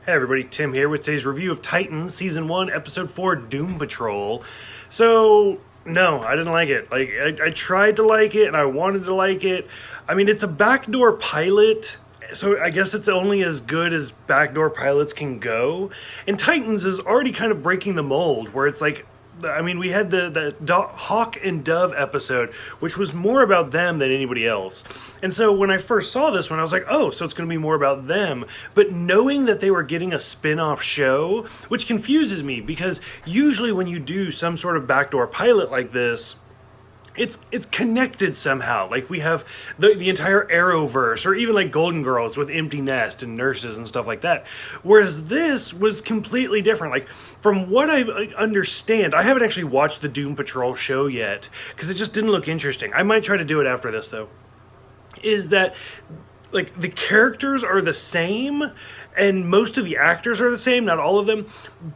Hey everybody, Tim here with today's review of Titans Season 1, Episode 4, Doom Patrol. So, no, I didn't like it. I tried to like it and I wanted to like it. I mean, it's a backdoor pilot, so I guess it's only as good as backdoor pilots can go. And Titans is already kind of breaking the mold, where it's like, I mean, we had the Hawk and Dove episode, which was more about them than anybody else. And so when I first saw this one, I was like, oh, so it's going to be more about them. But knowing that they were getting a spin-off show, which confuses me, because usually when you do some sort of backdoor pilot like this, it's connected somehow. Like we have the entire Arrowverse, or even like Golden Girls with Empty Nest and nurses and stuff like that. Whereas this was completely different. Like from what I understand, I haven't actually watched the Doom Patrol show yet because it just didn't look interesting. I might try to do it after this though. Is that like the characters are the same and most of the actors are the same, not all of them,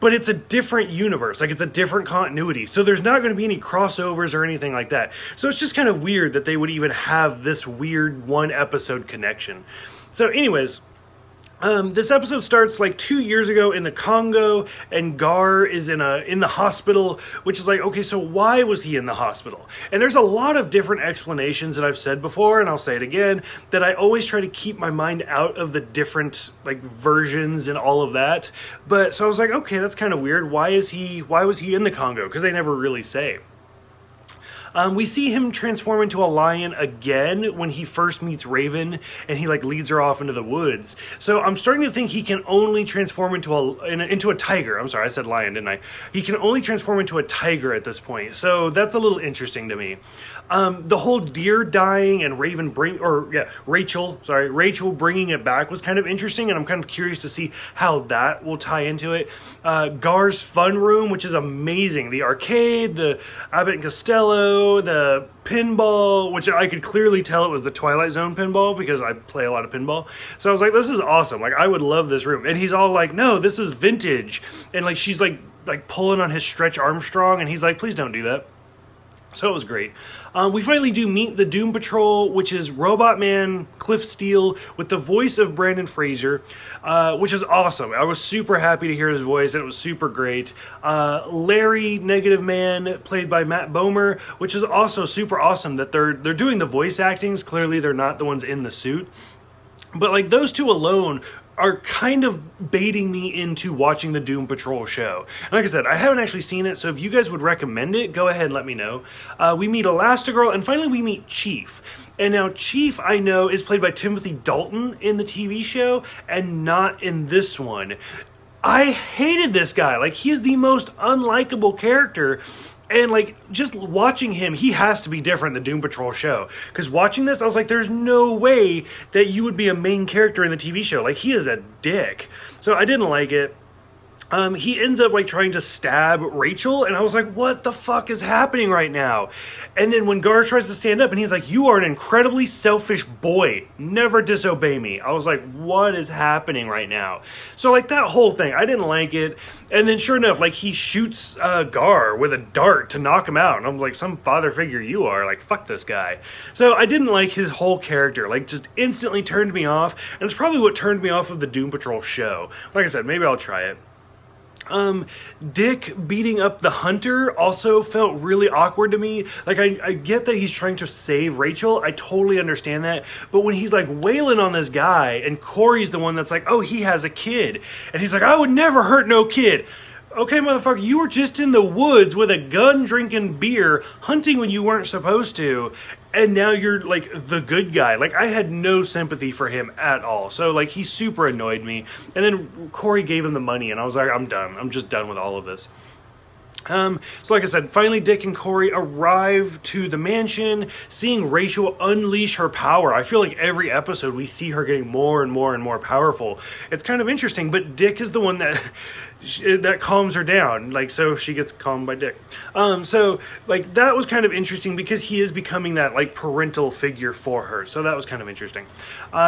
but it's a different universe, like it's a different continuity. So there's not going to be any crossovers or anything like that. So it's just kind of weird that they would even have this weird one episode connection. So anyways, this episode starts like 2 years ago in the Congo, and Gar is in the hospital, which is like, okay, so why was he in the hospital? And there's a lot of different explanations that I've said before, and I'll say it again, that I always try to keep my mind out of the different like versions and all of that. But so I was like, okay, that's kind of weird. Why was he in the Congo? Because they never really say. We see him transform into a lion again when he first meets Raven, and he like leads her off into the woods. So I'm starting to think he can only transform into a tiger. I'm sorry, I said lion, didn't I? He can only transform into a tiger at this point. So that's a little interesting to me. The whole deer dying and Rachel bringing it back was kind of interesting, and I'm kind of curious to see how that will tie into it. Gar's fun room, which is amazing. The arcade, the Abbott and Costello, the pinball, which I could clearly tell it was the Twilight Zone pinball because I play a lot of pinball. So I was like, this is awesome. Like, I would love this room. And he's all like, no, this is vintage. And like, she's like pulling on his Stretch Armstrong, and he's like, please don't do that. So it was great. We finally do meet the Doom Patrol, which is Robot Man, Cliff Steele, with the voice of Brandon Fraser, which is awesome. I was super happy to hear his voice, and it was super great. Larry, Negative Man, played by Matt Bomer, which is also super awesome that they're doing the voice actings. Clearly, they're not the ones in the suit. But like those two alone are kind of baiting me into watching the Doom Patrol show. And like I said, I haven't actually seen it, so if you guys would recommend it, go ahead and let me know. We meet Elastigirl, and finally we meet Chief. And now Chief, I know, is played by Timothy Dalton in the TV show, and not in this one. I hated this guy. Like, he is the most unlikable character. And like, just watching him, he has to be different than the Doom Patrol show. Because watching this, I was like, there's no way that you would be a main character in the TV show. Like, he is a dick. So I didn't like it. He ends up like trying to stab Rachel, and I was like, what the fuck is happening right now? And then when Gar tries to stand up, and he's like, you are an incredibly selfish boy, never disobey me. I was like, what is happening right now? So like that whole thing, I didn't like it. And then sure enough, like he shoots Gar with a dart to knock him out, and I'm like, some father figure you are, like fuck this guy. So I didn't like his whole character, like just instantly turned me off, and it's probably what turned me off of the Doom Patrol show. Like I said, maybe I'll try it. Dick beating up the hunter also felt really awkward to me. Like, I get that he's trying to save Rachel. I totally understand that. But when he's like wailing on this guy, and Corey's the one that's like, oh, he has a kid. And he's like, I would never hurt no kid. Okay, motherfucker, you were just in the woods with a gun, drinking beer, hunting when you weren't supposed to, and now you're, like, the good guy. Like, I had no sympathy for him at all. So, like, he super annoyed me. And then Corey gave him the money, and I was like, I'm done. I'm just done with all of this. So like I said, finally Dick and Corey arrive to the mansion, seeing Rachel unleash her power. I feel like every episode we see her getting more and more and more powerful. It's kind of interesting, but Dick is the one that that calms her down, like, so she gets calmed by Dick. So like that was kind of interesting because he is becoming that like parental figure for her, so that was kind of interesting.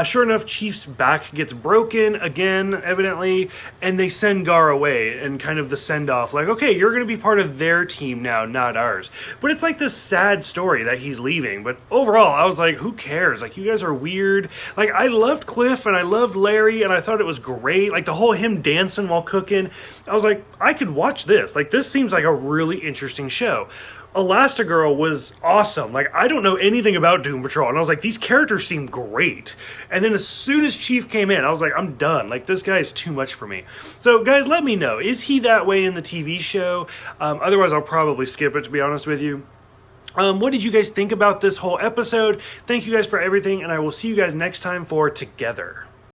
Sure enough, Chief's back gets broken again, evidently, and they send Gar away, and kind of the send off, like, okay, you're going to be part of their team now, not ours. But it's like this sad story that he's leaving. But overall, I was like, who cares? Like, you guys are weird. Like, I loved Cliff and I loved Larry, and I thought it was great. Like the whole him dancing while cooking, I was like, I could watch this. Like, this seems like a really interesting show. Elastigirl was awesome. Like, I don't know anything about Doom Patrol, and I was like, these characters seem great. And then as soon as Chief came in, I was like, I'm done. Like, this guy is too much for me. So guys, let me know, is he that way in the TV show? Otherwise I'll probably skip it, to be honest with you. What did you guys think about this whole episode? Thank you guys for everything, and I will see you guys next time for Together.